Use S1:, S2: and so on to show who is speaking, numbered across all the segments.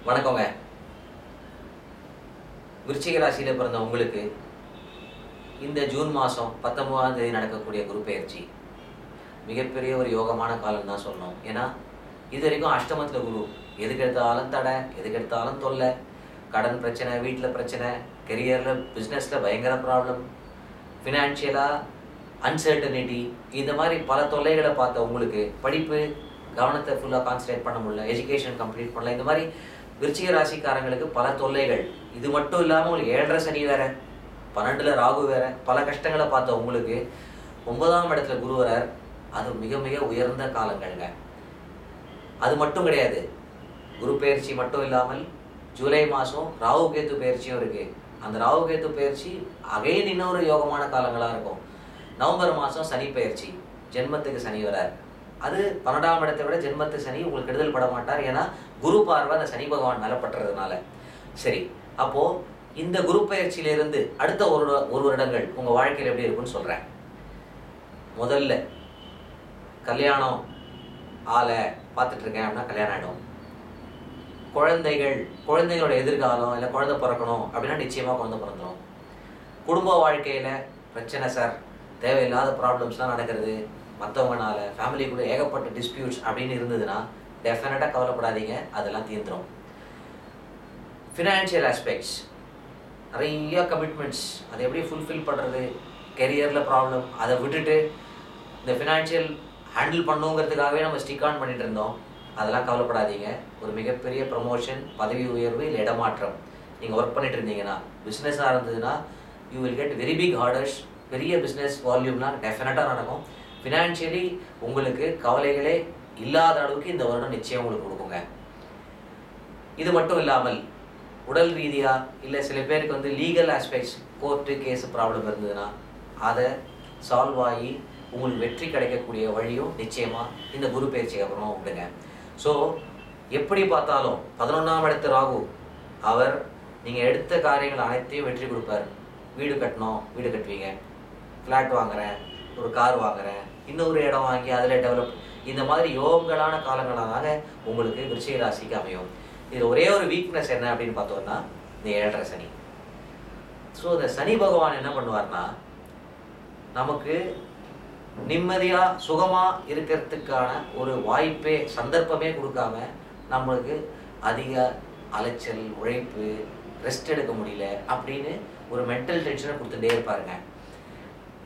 S1: வணக்கங்க. விருச்சிக ராசியில பிறந்த உங்களுக்கு இந்த ஜூன் மாதம் 19ஆம் தேதி நடக்கக்கூடிய குரு பெயர்ச்சி மிகப்பெரிய ஒரு யோகமான காலம் தான் சொல்லணும். ஏன்னா இது வரைக்கும் அஷ்டமத்தில் குரு, எதுக்கு எடுத்தாலும் தடை, எதுக்கு எடுத்தாலும் தொல்லை, கடன் பிரச்சனை, வீட்டில் பிரச்சனை, கெரியரில் பிஸ்னஸில் பயங்கர ப்ராப்ளம், ஃபினான்ஷியலாக அன்சர்டனிட்டி, இந்த மாதிரி பல தொல்லைகளை பார்த்த உங்களுக்கு படிப்பு கவனத்தை ஃபுல்லாக கான்சன்ட்ரேட் பண்ண முடியல, எஜுகேஷன் கம்ப்ளீட் பண்ணல, இந்த மாதிரி விருச்சிக ராசிக்காரங்களுக்கு பல தொல்லைகள். இது மட்டும் இல்லாமல் உங்களுக்கு 7.5 சனி வேற, 12ல் ராகு வேற, பல கஷ்டங்களை பார்த்த உங்களுக்கு 9ஆம் இடத்துல குரு வரார். அது மிக மிக உயர்ந்த காலங்கள்ங்க. அது மட்டும் கிடையாது, குரு பயிற்சி மட்டும் இல்லாமல் ஜூலை மாதம் ராகு கேத்து பயிற்சியும் இருக்கு. அந்த ராகு கேத்து பயிற்சி அகைன் இன்னொரு யோகமான காலங்களாக இருக்கும். நவம்பர் மாதம் சனி பயிற்சி, ஜென்மத்துக்கு சனி வரார். அது 12ஆம் இடத்தை விட ஜென்மத்து சனி உங்களுக்கு கெடுதல் பட மாட்டார். ஏன்னா குரு பார்வை அந்த சனி பகவான் மேலே பட்டுறதுனால. சரி, அப்போது இந்த குரு பயிற்சியிலிருந்து அடுத்த ஒரு வருடங்கள் உங்கள் வாழ்க்கையில் எப்படி இருக்குன்னு சொல்கிறேன். முதல்ல கல்யாணம் ஆளை பார்த்துட்ருக்கேன் அப்படின்னா கல்யாணம் ஆகிடும். குழந்தைகளோட எதிர்காலம், இல்லை குழந்தை பிறக்கணும் அப்படின்னா நிச்சயமாக குழந்தை பிறந்துடும். குடும்ப வாழ்க்கையில் பிரச்சனை சார், தேவையில்லாத ப்ராப்ளம்ஸ்லாம் நடக்கிறது, மற்றவங்கனால ஃபேமிலிக்குள்ளே ஏகப்பட்ட டிஸ்பியூட்ஸ் அப்படின்னு இருந்ததுன்னா டெஃபினட்டாக கவலைப்படாதீங்க, அதெல்லாம் தீர்ந்துடும். ஃபினான்ஷியல் ஆஸ்பெக்ட்ஸ், நிறைய கமிட்மெண்ட்ஸ், அதை எப்படி ஃபுல்ஃபில் பண்ணுறது, கெரியரில் ப்ராப்ளம், அதை விட்டுட்டு இந்த ஃபினான்ஷியல் ஹேண்டில் பண்ணுங்கிறதுக்காகவே நம்ம ஸ்டிக் ஆன் பண்ணிட்டு இருந்தோம், அதெல்லாம் கவலைப்படாதீங்க. ஒரு மிகப்பெரிய ப்ரமோஷன், பதவி உயர்வு, இல்லை இடமாற்றம். நீங்கள் ஒர்க் பண்ணிட்டு இருந்தீங்கன்னா, பிஸ்னஸாக இருந்ததுன்னா you will get very big orders, பெரிய பிஸ்னஸ் வால்யூம்லாம் டெஃபினட்டாக நடக்கும். ஃபினான்ஷியலி உங்களுக்கு கவலைகளே இல்லாத அளவுக்கு இந்த வருடம் நிச்சயம் உங்களுக்கு கொடுக்குங்க. இது மட்டும் இல்லாமல் உடல் ரீதியாக, இல்லை சில பேருக்கு வந்து legal aspects, court case problem இருந்ததுன்னா அதை சால்வ் ஆகி உங்களுக்கு வெற்றி கிடைக்கக்கூடிய வழியும் நிச்சயமாக இந்த குரு பயிற்சிக்கு அப்புறம் உண்டுங்க. ஸோ எப்படி பார்த்தாலும் 11ஆம் இடத்து ராகு, அவர் நீங்கள் எடுத்த காரியங்கள் அனைத்தையும் வெற்றி கொடுப்பார். வீடு கட்டணும், வீடு கட்டுவீங்க. ஃப்ளாட் வாங்குகிறேன், ஒரு கார் வாங்குகிறேன், இன்னொரு இடம் வாங்கி அதில் டெவலப், இந்த மாதிரி யோகங்களான காலங்களாக உங்களுக்கு விருச்சிக ராசிக்கு அமையும். இது ஒரே ஒரு வீக்னஸ் என்ன அப்படின்னு பார்த்தோம்னா இந்த 7.5 சனி. ஸோ இந்த சனி பகவான் என்ன பண்ணுவார்னா, நமக்கு நிம்மதியாக சுகமாக இருக்கிறதுக்கான ஒரு வாய்ப்பே, சந்தர்ப்பமே கொடுக்காம நம்மளுக்கு அதிக அலைச்சல், உழைப்பு, ரெஸ்ட் எடுக்க முடியல அப்படின்னு ஒரு மென்டல் டென்ஷனை கொடுத்துட்டே இருப்பாருங்க.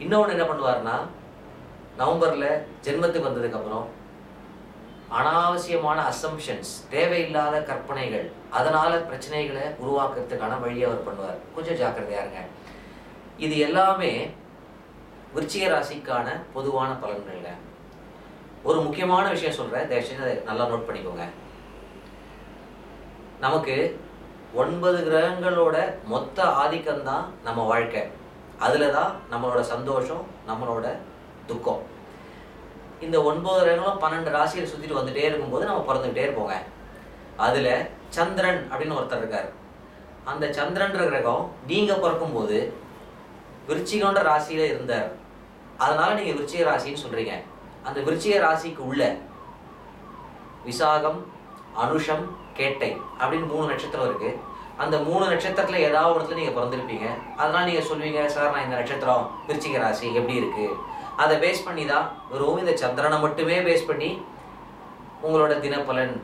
S1: இன்னொன்று என்ன பண்ணுவார்னா, நவம்பரில் ஜென்மத்துக்கு வந்ததுக்கப்புறம் அனாவசியமான அசம்ஷன்ஸ், தேவையில்லாத கற்பனைகள், அதனால் பிரச்சனைகளை உருவாக்குறதுக்கான வழியை அவர் பண்ணுவார். கொஞ்சம் ஜாக்கிரதையாக இருங்க. இது எல்லாமே விருச்சிக ராசிக்கான பொதுவான பலன்கள்ங்க. ஒரு முக்கியமான விஷயம் சொல்கிறேன், தயவுசெய்து அதை நல்லா நோட் பண்ணிக்கோங்க. நமக்கு 9 கிரகங்களோட மொத்த ஆதிக்கம்தான் நம்ம வாழ்க்கை. அதில் தான் நம்மளோட சந்தோஷம், நம்மளோட துக்கம். இந்த 9 கிரகங்களும் 12 ராசியில் சுற்றிட்டு வந்துகிட்டே இருக்கும்போது நம்ம பிறந்துக்கிட்டே இருப்போங்க. அதில் சந்திரன் அப்படின்னு ஒருத்தர் இருக்கார். அந்த சந்திரன்ற கிரகம் நீங்கள் பிறக்கும்போது விருச்சிகன்ற ராசியில் இருந்தார். அதனால் நீங்கள் விருச்சிக ராசின்னு சொல்கிறீங்க. அந்த விருச்சிக ராசிக்கு உள்ள விசாகம், அனுஷம், கேட்டை அப்படின்னு 3 நட்சத்திரம் இருக்குது. அந்த 3 நட்சத்திரத்தில் ஏதாவது ஒரு இடத்துல நீங்கள் பிறந்திருப்பீங்க. அதனால் நீங்கள் சொல்லுவீங்க, சார் நான் இந்த நட்சத்திரம் விருச்சிக ராசி எப்படி இருக்குது, அதை பேஸ் பண்ணி தான், வெறும் இந்த சந்திரனை மட்டுமே பேஸ் பண்ணி உங்களோட தினப்பலன்,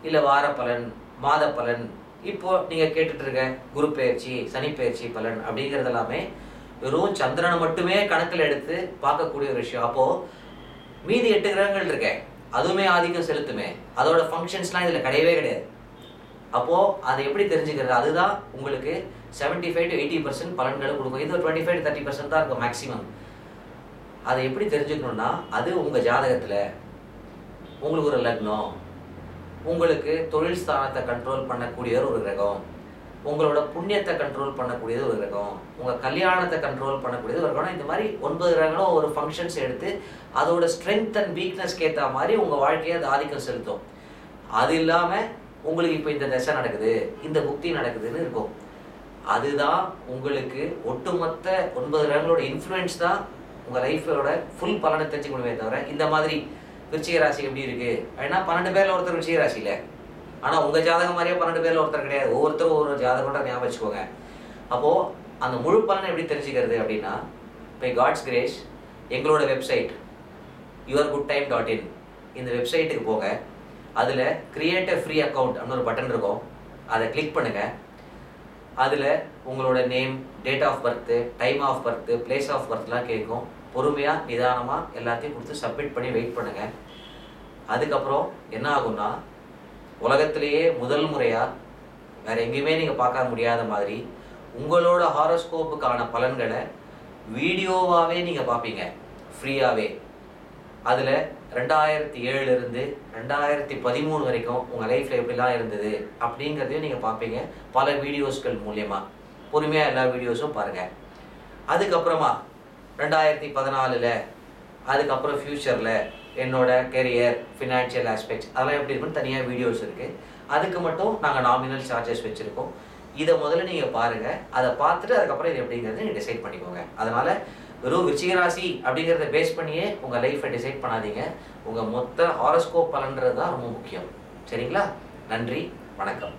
S1: இல்லை வார பலன், மாத பலன், இப்போது நீங்கள் கேட்டுட்டு இருக்க குரு பயிற்சி, சனி பயிற்சி பலன் அப்படிங்கிறது எல்லாமே வெறும் சந்திரனை மட்டுமே கணக்கில் எடுத்து பார்க்கக்கூடிய ஒரு விஷயம். அப்போது மீதி 8 கிரகங்கள் இருக்கேன், அதுவுமே ஆதிக்கம் செலுத்துமே, அதோட ஃபங்க்ஷன்ஸ்லாம் இதில் கிடையவே கிடையாது. அப்போது அதை எப்படி தெரிஞ்சுக்கிறது? அதுதான் உங்களுக்கு 75 to 80% பலன்களை கொடுக்கும். இது ஒரு 25 to 30% தான் இருக்கும் மேக்ஸிமம். அதை எப்படி தெரிஞ்சுக்கணுன்னா, அது உங்கள் ஜாதகத்தில் உங்களுக்கு ஒரு லக்னம், உங்களுக்கு தொழில் ஸ்தானத்தை கண்ட்ரோல் பண்ணக்கூடியது ஒரு கிரகம், உங்களோட புண்ணியத்தை கண்ட்ரோல் பண்ணக்கூடியது ஒரு கிரகம், உங்கள் கல்யாணத்தை கண்ட்ரோல் பண்ணக்கூடியது ஒரு கிரகம். இந்த மாதிரி 9 கிரகங்களும் ஒரு ஃபங்க்ஷன்ஸ் எடுத்து அதோட ஸ்ட்ரென்த் அண்ட் வீக்னஸ்க்கு ஏற்ற மாதிரி உங்கள் வாழ்க்கையை அது ஆதிக்கம் செலுத்தும். அது இல்லாமல் உங்களுக்கு இப்போ இந்த தசை நடக்குது, இந்த புக்தி நடக்குதுன்னு இருக்கும். அதுதான் உங்களுக்கு ஒட்டுமொத்த 9 கிரகங்களோட இன்ஃப்ளூயன்ஸ் தான் உங்கள் லைஃபோட ஃபுல் பலனை தெரிஞ்சுக்கணுமே தவிர, இந்த மாதிரி விருச்சிக ராசி எப்படி இருக்குது, ஏன்னா 12 பேரில் ஒருத்தர் விருச்சிக ராசியில் ஆனால் உங்கள் ஜாதகம் மாதிரியே 12 பேரில் ஒருத்தர் கிடையாது, ஒவ்வொருத்தரும் ஒவ்வொரு ஜாதகம்ன்ற ஞாபகம் வச்சுக்கோங்க. அப்போது அந்த முழு பலனை எப்படி தெரிஞ்சுக்கிறது அப்படின்னா, பை காட்ஸ் கிரேஸ் எங்களோட வெப்சைட் yourgoodtime.in இந்த வெப்சைட்டுக்கு போங்க. அதில் கிரியேட் அ ஃப்ரீ அக்கௌண்ட் அப்படின்னு ஒரு பட்டன் இருக்கும், அதை கிளிக் பண்ணுங்கள். அதில் உங்களோட name, date of birth, time of birth, place of பர்த்லாம் கேட்கும். பொறுமையாக நிதானமாக எல்லாத்தையும் கொடுத்து சப்மிட் பண்ணி வெயிட் பண்ணுங்கள். அதுக்கப்புறம் என்ன ஆகும்னா, உலகத்திலேயே முதல் முறையாக வேறு எங்கேயுமே நீங்கள் பார்க்க முடியாத மாதிரி உங்களோட ஹாரோஸ்கோப்புக்கான பலன்களை வீடியோவாகவே நீங்கள் பார்ப்பீங்க ஃப்ரீயாகவே. அதில் 2007 2013 வரைக்கும் உங்கள் லைஃப்பில் எப்படிலாம் இருந்தது அப்படிங்கிறதையும் நீங்கள் பார்ப்பீங்க பல வீடியோஸ்கள் மூலியமாக. பொறுமையாக எல்லா வீடியோஸும் பாருங்கள். அதுக்கப்புறமா 2014 அதுக்கப்புறம் ஃப்யூச்சரில் என்னோட கெரியர், ஃபினான்ஷியல் ஆஸ்பெக்ட்ஸ் அதெல்லாம் எப்படி இருக்குன்னு தனியாக வீடியோஸ் இருக்குது. அதுக்கு மட்டும் நாங்கள் நாமினல் சார்ஜஸ் வச்சுருக்கோம். இதை முதல்ல நீங்கள் பாருங்கள். அதை பார்த்துட்டு அதுக்கப்புறம் இது எப்படிங்கிறது நீங்கள் டிசைட் பண்ணிக்கோங்க. அதனால் வெறும் விருச்சிகராசி அப்படிங்கிறத பேஸ் பண்ணியே உங்கள் லைஃப்பை டிசைட் பண்ணாதீங்க. உங்கள் மொத்த ஹாரோஸ்கோப் பலன்றது தான் ரொம்ப முக்கியம். சரிங்களா? நன்றி, வணக்கம்.